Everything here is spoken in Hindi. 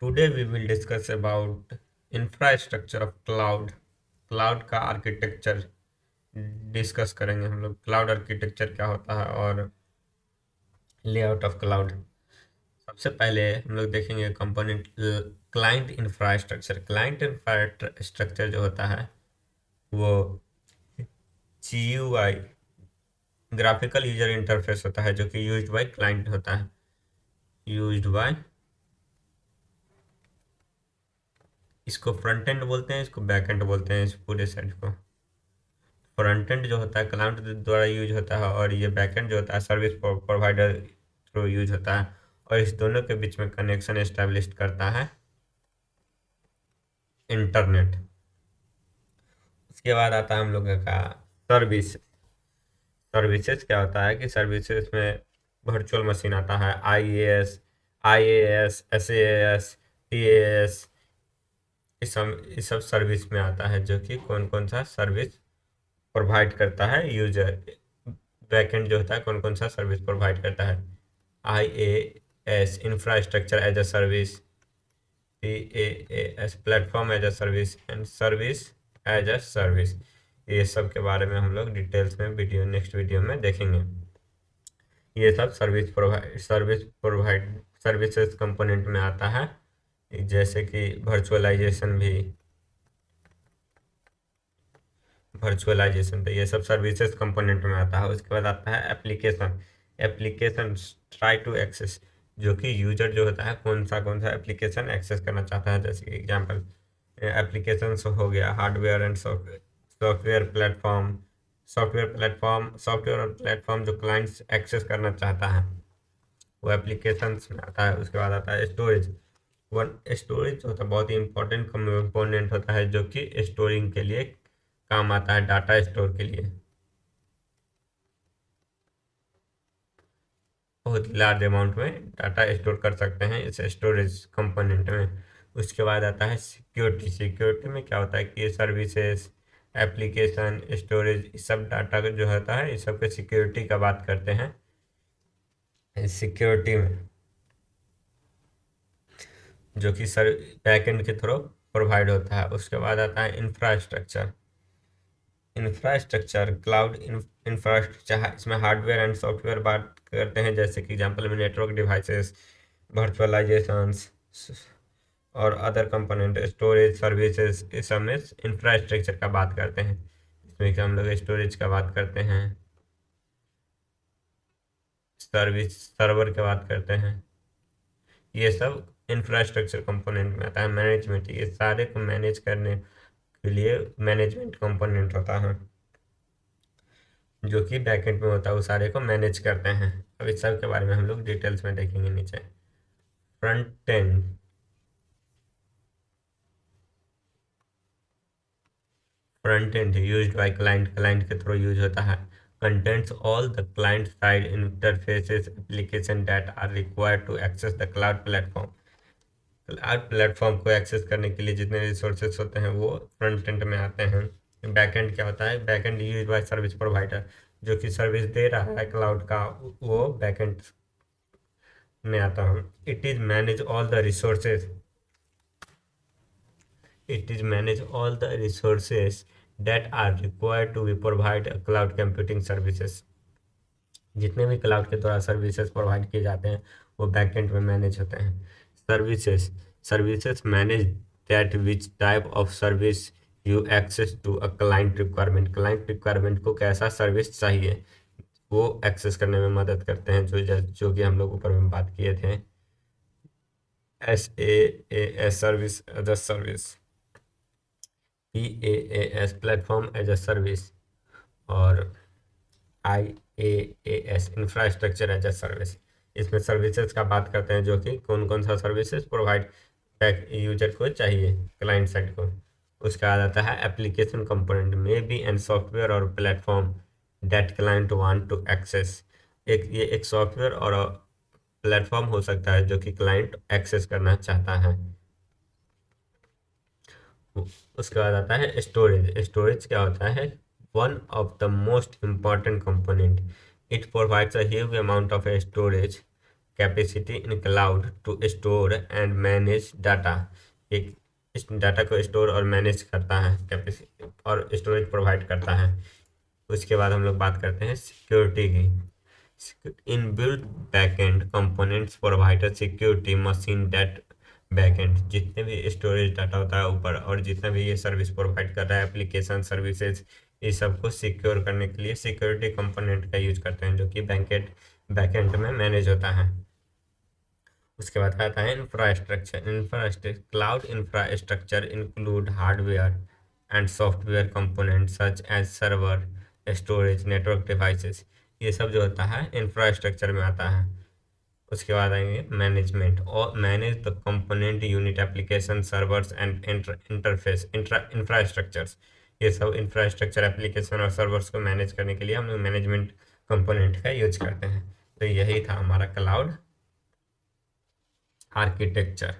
Today we will discuss about infrastructure of cloud. Cloud का आर्किटेक्चर डिस्कस करेंगे हम लोग। क्लाउड आर्किटेक्चर क्या होता है और लेआउट ऑफ क्लाउड। सबसे पहले हम लोग देखेंगे component client infrastructure. Client infrastructure जो होता है वो GUI ग्राफिकल यूजर इंटरफेस होता है जो कि यूज्ड बाय क्लाइंट होता है। यूज्ड बाय, इसको फ्रंट एंड बोलते हैं, इसको बैक एंड बोलते हैं, इस पूरे साइड को। फ्रंट एंड जो होता है क्लाइंट द्वारा यूज होता है और ये बैक एंड जो होता है सर्विस प्रोवाइडर थ्रू यूज होता है और इस दोनों के बीच में कनेक्शन एस्टेब्लिश करता है इंटरनेट। उसके बाद आता है हम लोगों का सर्विस। सर्विसेज क्या होता है कि सर्विसेज में वर्चुअल मशीन आता है, IaaS, SaaS, PaaS। इस सब सर्विस में आता है जो कि कौन कौन सा सर्विस प्रोवाइड करता है यूजर। बैकएंड जो होता है कौन कौन सा सर्विस प्रोवाइड करता है। IaaS infrastructure as a service, PaaS platform as a service and service as a service. ये सब के बारे में हम लोग डिटेल्स में नेक्स्ट वीडियो में देखेंगे। ये सब सर्विसेज कंपोनेंट में आता है, जैसे कि वर्चुअलाइजेशन तो ये सब सर्विसेज कंपोनेंट में आता है। उसके बाद आता है application. Application try to access, जो कि यूजर जो होता है कौन सा एप्लीकेशन एक्सेस करना चाहता है। जैसे कि एग्जांपल एप्लीकेशन हो गया हार्डवेयर एंड सॉफ्टवेयर और प्लेटफॉर्म जो क्लाइंट्स एक्सेस करना चाहता है वो एप्लीकेशन में आता है। उसके बाद आता है स्टोरेज। वन स्टोरेज होता है बहुत ही इंपॉर्टेंट कंपोनेंट होता है जो कि स्टोरिंग के लिए काम आता है, डाटा स्टोर के लिए बहुत लार्ज अमाउंट में डाटा स्टोर कर सकते हैं इस स्टोरेज कंपोनेंट में। उसके बाद आता है सिक्योरिटी। सिक्योरिटी में क्या होता है कि ये सर्विसेज, एप्लीकेशन, स्टोरेज, इस सब डाटा का जो होता है इस सब के सिक्योरिटी का बात करते हैं। सिक्योरिटी में जो कि सर बैकएंड के थ्रू प्रोवाइड होता है। उसके बाद आता है इंफ्रास्ट्रक्चर। इंफ्रास्ट्रक्चर क्लाउड इंफ्रास्ट्रक्चर, इसमें हार्डवेयर एंड सॉफ्टवेयर बात करते हैं, जैसे कि एग्जांपल में नेटवर्क डिवाइसेस, वर्चुअलाइजेशंस और अदर कंपोनेंट, स्टोरेज सर्विसेज, इस सब में इंफ्रास्ट्रक्चर का बात करते हैं। इसमें कि हम लोग स्टोरेज का बात करते हैं, सर्वर की बात करते हैं। ये सब इंफ्रास्ट्रक्चर कंपोनेंट में आता है। मैनेजमेंट, ये सारे को मैनेज करने के लिए मैनेजमेंट कंपोनेंट होता है जो कि बैकएंड में होता है, वो सारे को मैनेज करते हैं। अब इस सब के बारे में हम लोग डिटेल्स में देखेंगे नीचे। Front end, front end used by client, client के थ्रू यूज होता है। Contents all the client side interfaces application that are required to access the cloud platform. Cloud platform को एक्सेस करने के लिए जितने रिसोर्सेज होते हैं वो फ्रंट एंड में आते हैं। बैकएंड क्या होता है, backend use by service provider, जो कि सर्विस दे रहा है क्लाउड का, वो बैकएंड में आता हूँ। It is manage all the resources that are required to be provide cloud computing services। जितने भी क्लाउड के द्वारा सर्विसेज प्रोवाइड किए जाते हैं वो बैकएंड में मैनेज होते हैं। Services, services manage that which type of service you access to a client requirement. Client requirement को कैसा सर्विस चाहिए वो एक्सेस करने में मदद करते हैं, जो कि हम लोग ऊपर में बात किए थे। SaaS service as a service, PaaS platform as a service और IaaS infrastructure as a service. इसमें सर्विसेज का बात करते हैं जो कि कौन कौन सा सर्विसेज प्रोवाइड यूजर को चाहिए क्लाइंट साइड को। उसका आ जाता है एप्लीकेशन कंपोनेंट में बी एंड सॉफ्टवेयर और platform that client want to access. एक सॉफ्टवेयर और प्लेटफॉर्म हो सकता है जो कि क्लाइंट एक्सेस करना चाहता है। उसके बाद आता है स्टोरेज। स्टोरेज क्या होता है, one of the most important component. It provides a huge amount of storage capacity in cloud to store and manage data. एक इस डाटा को स्टोर और मैनेज करता है, कैपेसिटी और स्टोरेज प्रोवाइड करता है। उसके बाद हम लोग बात करते हैं सिक्योरिटी की। Inbuilt backend components provide security machine that backend, जितने भी स्टोरेज डाटा होता है ऊपर और जितना भी ये सर्विस प्रोवाइड कर रहा है, एप्लीकेशन सर्विसेज, ये सबको सिक्योर करने के लिए सिक्योरिटी कंपोनेंट का यूज करते हैं, जो कि बैकएंड में मैनेज होता है। उसके बाद आता है infrastructure. Cloud infrastructure include hardware and software component such as server, storage, network devices. ये सब जो होता है इंफ्रास्ट्रक्चर में आता है। उसके बाद आएंगे मैनेजमेंट, और manage the component unit application servers and interface infrastructures. ये सब इंफ्रास्ट्रक्चर एप्लीकेशन और सर्वर्स को मैनेज करने के लिए हम लोग मैनेजमेंट कंपोनेंट का यूज करते हैं। तो यही था हमारा क्लाउड आर्किटेक्चर।